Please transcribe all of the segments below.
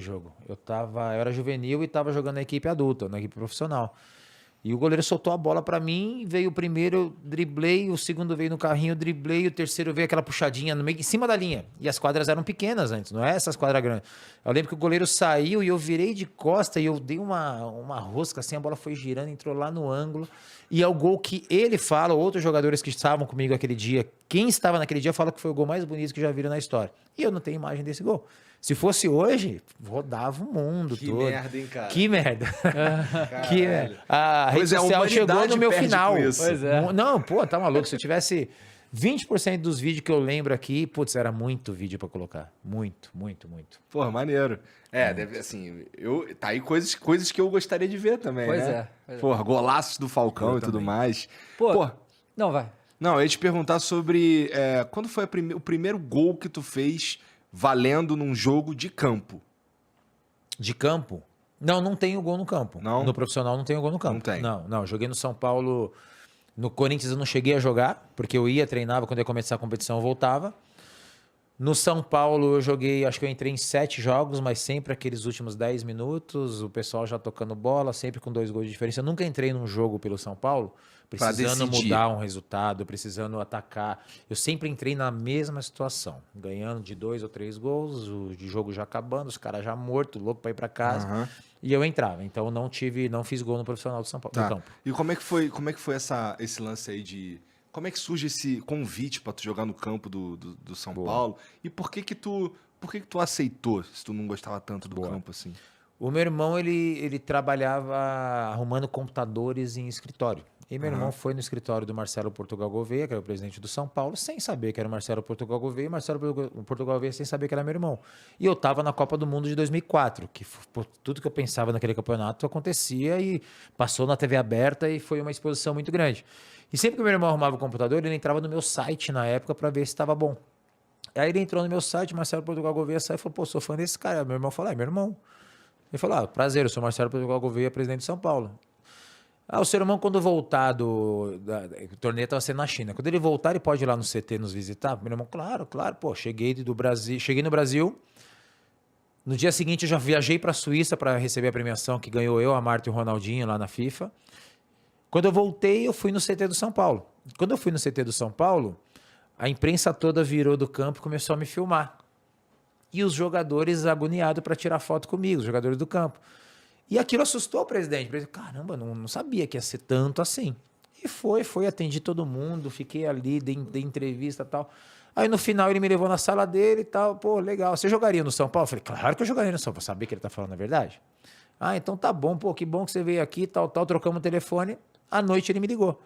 jogo. Eu era juvenil e tava jogando na equipe adulta, na equipe profissional. E o goleiro soltou a bola pra mim, veio o primeiro, eu driblei, o segundo veio no carrinho, eu driblei, o terceiro veio aquela puxadinha no meio, em cima da linha. E as quadras eram pequenas antes, não é essas quadras grandes. Eu lembro que o goleiro saiu e eu virei de costa e eu dei uma rosca assim, a bola foi girando, entrou lá no ângulo. E é o gol que ele fala, outros jogadores que estavam comigo aquele dia, quem estava naquele dia fala que foi o gol mais bonito que já viram na história. E eu não tenho imagem desse gol. Se fosse hoje, rodava o mundo todo. Que merda, hein, cara? Que merda. Que merda. A rede Pois é, a social chegou humanidade no meu perde final. com isso. Pois é. Não, pô, tá maluco. Se eu tivesse 20% dos vídeos que eu lembro aqui, putz, era muito vídeo pra colocar. Muito, muito, muito. Porra, maneiro. Deve, assim, tá aí coisas que eu gostaria de ver também, Pois né? é, pois é. Porra, golaços do Falcão Eu e tudo também. mais. Pô, não, vai. Não, eu ia te perguntar sobre quando foi o primeiro gol que tu fez valendo num jogo de campo? De campo? Não tenho gol no campo. Não? No profissional não tenho gol no campo. Não tem? Não. Joguei no São Paulo. No Corinthians eu não cheguei a jogar, porque eu ia, treinava, quando ia começar a competição eu voltava. No São Paulo eu joguei, acho que eu entrei em 7 jogos, mas sempre aqueles últimos 10 minutos, o pessoal já tocando bola, sempre com 2 gols de diferença. Eu nunca entrei num jogo pelo São Paulo precisando decidir. mudar um resultado, precisando atacar. Eu sempre entrei na mesma situação, ganhando de 2 ou 3 gols, o jogo já acabando, os caras já mortos, louco para ir para casa. Aham. E eu entrava. Então não fiz gol no profissional do São Paulo, Tá. no campo. E como é que foi esse lance aí de... Como é que surge esse convite pra tu jogar no campo do São Paulo? E por que tu aceitou, se tu não gostava tanto do campo assim? O meu irmão, ele trabalhava arrumando computadores em escritório. E meu irmão foi no escritório do Marcelo Portugal Gouveia, que era o presidente do São Paulo, sem saber que era o Marcelo Portugal Gouveia, e Marcelo Portugal Gouveia sem saber que era meu irmão. E eu estava na Copa do Mundo de 2004, que tudo que eu pensava naquele campeonato acontecia e passou na TV aberta e foi uma exposição muito grande. E sempre que meu irmão arrumava o computador, ele entrava no meu site na época para ver se estava bom. Aí ele entrou no meu site, Marcelo Portugal Gouveia saiu e falou, pô, sou fã desse cara. Meu irmão falou, é meu irmão. Ele falou, prazer, eu sou Marcelo Portugal Gouveia, presidente de São Paulo. O seu irmão, quando voltar o torneio estava sendo na China. Quando ele voltar, ele pode ir lá no CT nos visitar? Meu irmão, claro. Pô, cheguei no Brasil. No dia seguinte, eu já viajei para a Suíça para receber a premiação que ganhou eu, a Marta e o Ronaldinho lá na FIFA. Quando eu voltei, eu fui no CT do São Paulo. Quando eu fui no CT do São Paulo, a imprensa toda virou do campo e começou a me filmar. E os jogadores agoniados para tirar foto comigo, os jogadores do campo. E aquilo assustou o presidente. Caramba, não sabia que ia ser tanto assim. E foi, atendi todo mundo, fiquei ali, dei entrevista e tal. Aí no final ele me levou na sala dele e tal. Pô, legal. Você jogaria no São Paulo? Eu falei, claro que eu jogaria no São Paulo. Saber que ele tá falando a verdade? Então tá bom, pô, que bom que você veio aqui, tal. Trocamos o telefone. À noite ele me ligou.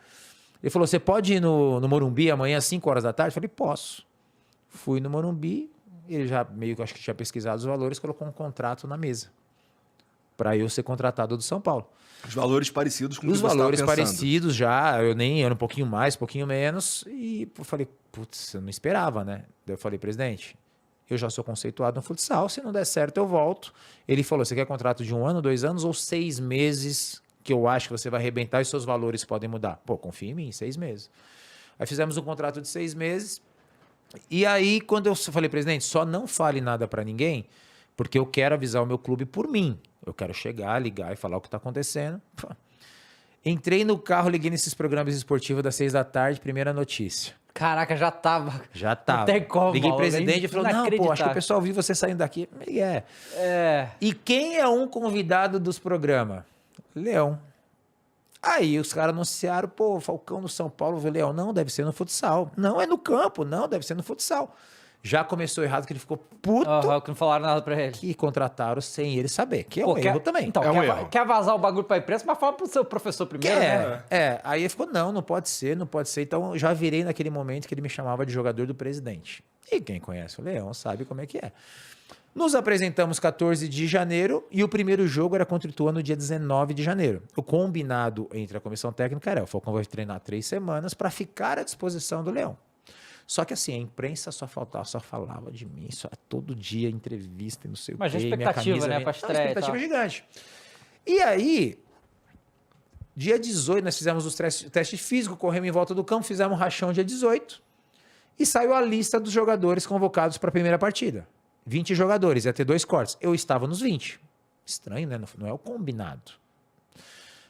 Ele falou, você pode ir no Morumbi amanhã às 5 horas da tarde? Eu falei, posso. Fui no Morumbi, ele já meio que acho que tinha pesquisado os valores, colocou um contrato na mesa para eu ser contratado do São Paulo. Os valores parecidos com o que Os você valores estava pensando. parecidos já, era um pouquinho mais, um pouquinho menos, e eu falei, putz, eu não esperava, né? Daí eu falei, presidente, eu já sou conceituado no futsal, se não der certo eu volto. Ele falou, você quer contrato de 1 ano, 2 anos ou 6 meses que eu acho que você vai arrebentar e seus valores podem mudar? Pô, confia em mim, 6 meses. Aí fizemos um contrato de 6 meses, e aí quando eu falei, presidente, só não fale nada para ninguém, porque eu quero avisar o meu clube por mim. Eu quero chegar, ligar e falar o que está acontecendo. Entrei no carro, liguei nesses programas esportivos das 6 da tarde, primeira notícia. Caraca, já tava. Já tava. Não tem como. Liguei pro presidente e falou, não, pô, acho que o inacreditável. pessoal viu você saindo daqui. É. É. E quem é um convidado dos programas? Leão. Aí os caras anunciaram, pô, Falcão no São Paulo, Leão, não, deve ser no futsal. Não, é no campo, não, deve ser no futsal. Já começou errado, que ele ficou puto, Que não falaram nada pra ele. que contrataram sem ele saber, que é Pô, um erro também. Então, É um erro. quer vazar o bagulho pra imprensa, mas fala pro seu professor primeiro, né? Aí ele ficou, não pode ser. Então já virei naquele momento que ele me chamava de jogador do presidente. E quem conhece o Leão sabe como é que é. Nos apresentamos 14 de janeiro e o primeiro jogo era contra o Ituano no dia 19 de janeiro. O combinado entre a comissão técnica era, o Falcão vai treinar 3 semanas para ficar à disposição do Leão. Só que assim, a imprensa só falava de mim, só todo dia entrevista e não sei o quê. Mas a expectativa, né, pra estreia e expectativa tal. gigante. E aí, dia 18, nós fizemos os testes físicos, corremos em volta do campo, fizemos um rachão dia 18 e saiu a lista dos jogadores convocados para a primeira partida. 20 jogadores, ia ter 2 cortes. Eu estava nos 20. Estranho, né? Não é o combinado.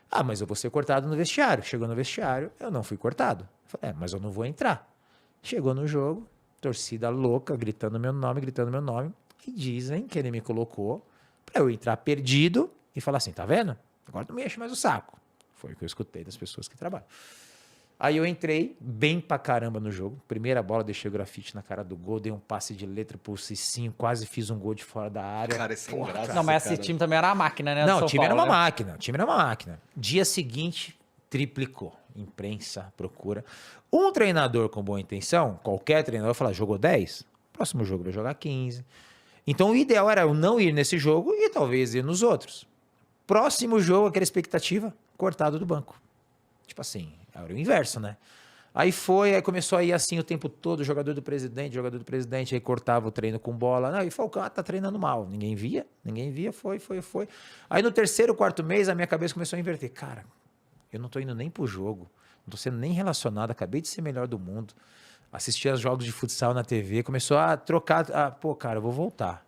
Ah, mas eu vou ser cortado no vestiário. Chegou no vestiário, eu não fui cortado. Falei, mas eu não vou entrar. Chegou no jogo, torcida louca, gritando meu nome. E dizem que ele me colocou para eu entrar perdido e falar assim, tá vendo? Agora não me enche mais o saco. Foi o que eu escutei das pessoas que trabalham. Aí eu entrei bem pra caramba no jogo. Primeira bola, deixei o grafite na cara do gol, dei um passe de letra pro Cicinho, quase fiz um gol de fora da área. Cara, esse é graça. Não, mas esse time também era uma máquina, né? Não, do o São time era Paulo, uma né? máquina. O time era uma máquina. Dia seguinte, triplicou. Imprensa, procura. Um treinador com boa intenção, qualquer treinador, fala, jogou 10? Próximo jogo vai jogar 15. Então o ideal era eu não ir nesse jogo e talvez ir nos outros. Próximo jogo, aquela expectativa, cortado do banco. Tipo assim, era o inverso, né? Aí começou a ir assim o tempo todo, jogador do presidente, aí cortava o treino com bola. Não, e Falcão, tá treinando mal. Ninguém via, foi. Aí no terceiro, quarto mês, a minha cabeça começou a inverter. Cara, eu não tô indo nem pro jogo, não tô sendo nem relacionado, acabei de ser melhor do mundo. Assisti aos jogos de futsal na TV, começou a trocar, pô, cara, eu vou voltar,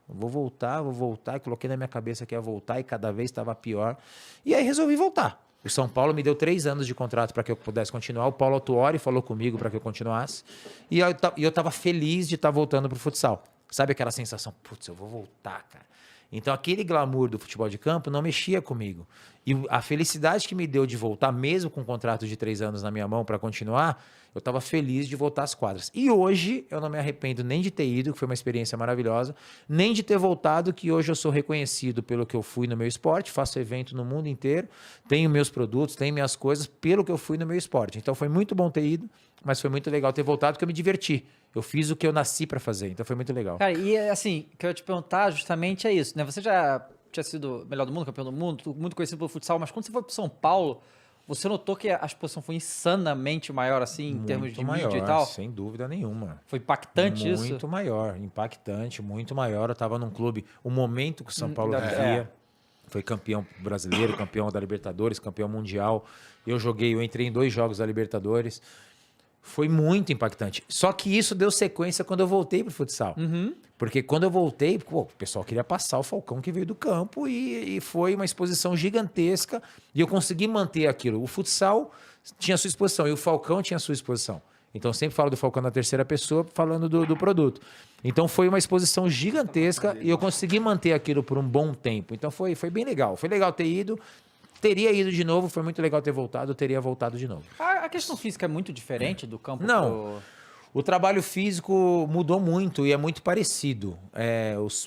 e coloquei na minha cabeça que ia voltar e cada vez estava pior. E aí resolvi voltar. O São Paulo me deu 3 anos de contrato para que eu pudesse continuar. O Paulo Autuori falou comigo para que eu continuasse. E eu estava feliz de estar voltando pro futsal. Sabe aquela sensação, putz, eu vou voltar, cara. Então aquele glamour do futebol de campo não mexia comigo. E a felicidade que me deu de voltar, mesmo com um contrato de 3 anos na minha mão para continuar, eu estava feliz de voltar às quadras. E hoje eu não me arrependo nem de ter ido, que foi uma experiência maravilhosa, nem de ter voltado, que hoje eu sou reconhecido pelo que eu fui no meu esporte, faço evento no mundo inteiro, tenho meus produtos, tenho minhas coisas, pelo que eu fui no meu esporte. Então foi muito bom ter ido, mas foi muito legal ter voltado, porque eu me diverti. Eu fiz o que eu nasci para fazer, então foi muito legal. Cara, e assim, o que eu ia te perguntar justamente é isso, né? Você já tinha sido melhor do mundo, campeão do mundo, muito conhecido pelo futsal, mas quando você foi pro São Paulo, você notou que a exposição foi insanamente maior, assim, em termos de maior, mídia e tal? sem dúvida nenhuma. Foi impactante isso? Muito maior, impactante, muito maior. Eu estava num clube, o momento que o São Paulo vivia, foi campeão brasileiro, campeão da Libertadores, campeão mundial. Eu entrei em 2 jogos da Libertadores. Foi muito impactante. Só que isso deu sequência quando eu voltei pro futsal. Porque quando eu voltei, o pessoal queria passar o Falcão que veio do campo e foi uma exposição gigantesca e eu consegui manter aquilo. O futsal tinha sua exposição e o Falcão tinha sua exposição. Então eu sempre falo do Falcão na terceira pessoa, falando do produto. Então foi uma exposição gigantesca e eu consegui manter aquilo por um bom tempo. Então foi bem legal. Foi legal ter ido. Teria ido de novo, foi muito legal ter voltado, eu teria voltado de novo. A questão física é muito diferente do campo Não. O trabalho físico mudou muito e é muito parecido.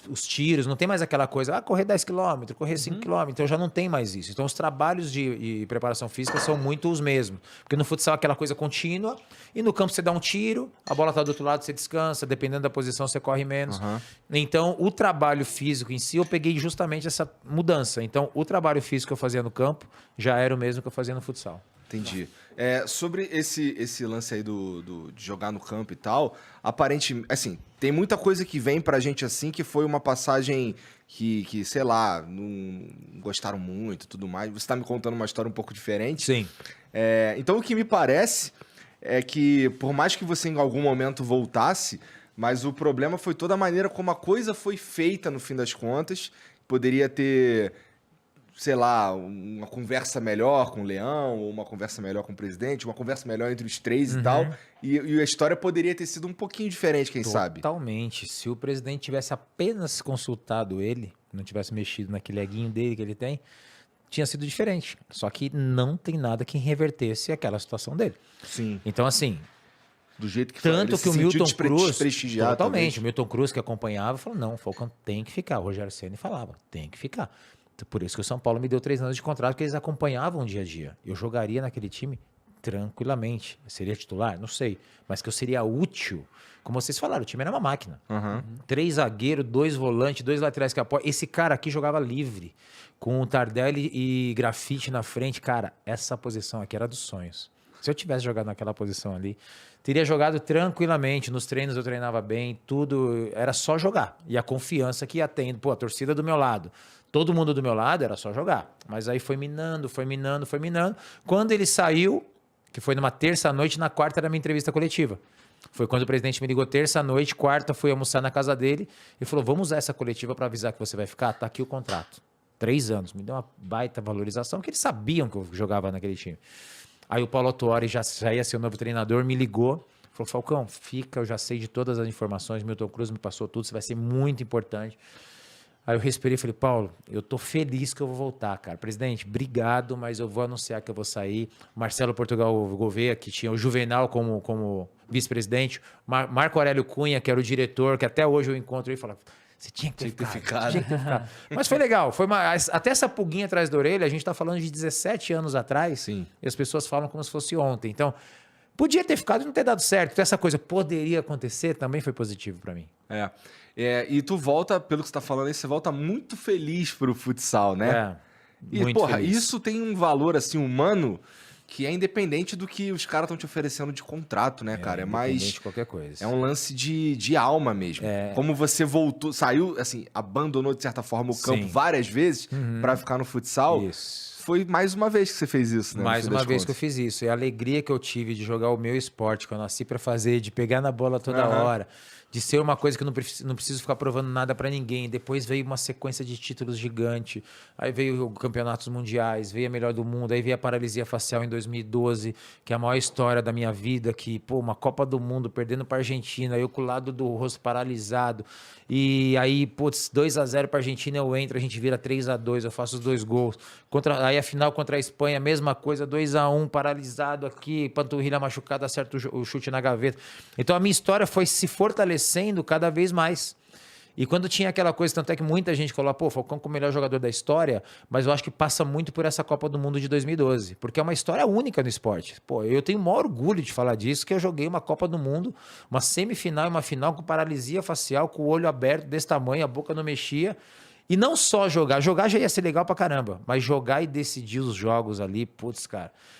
Os tiros, não tem mais aquela coisa, correr 10 km, correr 5 km, então já não tem mais isso. Então os trabalhos de preparação física são muito os mesmos. Porque no futsal é aquela coisa contínua e no campo você dá um tiro, a bola está do outro lado, você descansa, dependendo da posição você corre menos. Então o trabalho físico em si, eu peguei justamente essa mudança. Então o trabalho físico que eu fazia no campo já era o mesmo que eu fazia no futsal. Entendi. Sobre esse lance aí de jogar no campo e tal, aparentemente, assim, tem muita coisa que vem pra gente assim, que foi uma passagem que sei lá, não gostaram muito e tudo mais. Você tá me contando uma história um pouco diferente. Sim. Então o que me parece é que, por mais que você em algum momento voltasse, mas o problema foi toda a maneira como a coisa foi feita no fim das contas. Poderia ter, sei lá, uma conversa melhor com o Leão, ou uma conversa melhor com o presidente, uma conversa melhor entre os 3 e tal. E a história poderia ter sido um pouquinho diferente, quem sabe? Totalmente. Se o presidente tivesse apenas consultado ele, não tivesse mexido naquele eguinho dele que ele tem, tinha sido diferente. Só que não tem nada que revertesse aquela situação dele. Sim. Então, assim, Do jeito que tanto ele que o se sentiu Milton Cruz, desprestigiado, totalmente, talvez. o Milton Cruz que acompanhava, falou, não, o Falcão tem que ficar. O Rogério Ceni falava, tem que ficar. Por isso que o São Paulo me deu 3 anos de contrato, porque eles acompanhavam o dia a dia. Eu jogaria naquele time tranquilamente. Seria titular? Não sei. Mas que eu seria útil. Como vocês falaram, o time era uma máquina. 3 zagueiros, 2 volantes, 2 laterais que apoiam. Esse cara aqui jogava livre, com o Tardelli e Grafite na frente. Cara, essa posição aqui era dos sonhos. Se eu tivesse jogado naquela posição ali, teria jogado tranquilamente. Nos treinos eu treinava bem, tudo. Era só jogar. E a confiança que ia tendo. Pô, a torcida do meu lado. Todo mundo do meu lado, era só jogar. Mas aí foi minando. Quando ele saiu, que foi numa terça-noite, na quarta era minha entrevista coletiva. Foi quando o presidente me ligou terça-noite, quarta fui almoçar na casa dele e falou, vamos usar essa coletiva para avisar que você vai ficar? Tá aqui o contrato. 3 anos. Me deu uma baita valorização, que eles sabiam que eu jogava naquele time. Aí o Paulo Autuori já ia ser o novo treinador, me ligou, falou, Falcão, fica, eu já sei de todas as informações, Milton Cruz me passou tudo, você vai ser muito importante. Aí eu respirei e falei, Paulo, eu tô feliz que eu vou voltar, cara. Presidente, obrigado, mas eu vou anunciar que eu vou sair. Marcelo Portugal Gouveia, que tinha o Juvenal como vice-presidente. Marco Aurélio Cunha, que era o diretor, que até hoje eu encontro ele e falo, você tinha que ter ficado. Tinha que ter ficado. Mas foi legal. Até essa pulguinha atrás da orelha, a gente tá falando de 17 anos atrás. Sim. E as pessoas falam como se fosse ontem. Então, podia ter ficado e não ter dado certo. Então, essa coisa poderia acontecer também foi positivo para mim. E tu volta, pelo que você tá falando aí, você volta muito feliz pro futsal, né? E, muito feliz. isso tem um valor, assim, humano que é independente do que os caras estão te oferecendo de contrato, né, cara? É mais... de qualquer coisa. É um lance de alma mesmo. Como você voltou, saiu, assim, abandonou, de certa forma, o campo várias vezes pra ficar no futsal. Isso. Foi mais uma vez que você fez isso, né? Mais uma vez que eu fiz isso. E a alegria que eu tive de jogar o meu esporte, que eu nasci pra fazer, de pegar na bola toda hora, de ser uma coisa que eu não preciso ficar provando nada pra ninguém. Depois veio uma sequência de títulos gigante. Aí veio o campeonatos mundiais, veio a melhor do mundo, aí veio a paralisia facial em 2012, que é a maior história da minha vida, que, pô, uma Copa do Mundo, perdendo pra Argentina, eu com o lado do rosto paralisado. E aí, putz, 2-0 pra Argentina, eu entro, a gente vira 3-2, eu faço os 2 gols. Aí a final contra a Espanha, mesma coisa, 2-1, paralisado aqui, panturrilha machucada, acerta o chute na gaveta. Então a minha história foi se fortalecendo cada vez mais. E quando tinha aquela coisa, tanto é que muita gente falou, pô, Falcão como o melhor jogador da história, mas eu acho que passa muito por essa Copa do Mundo de 2012, porque é uma história única no esporte. Pô, eu tenho o maior orgulho de falar disso, que eu joguei uma Copa do Mundo, uma semifinal e uma final com paralisia facial, com o olho aberto desse tamanho, a boca não mexia. E não só jogar já ia ser legal pra caramba, mas jogar e decidir os jogos ali, putz, cara,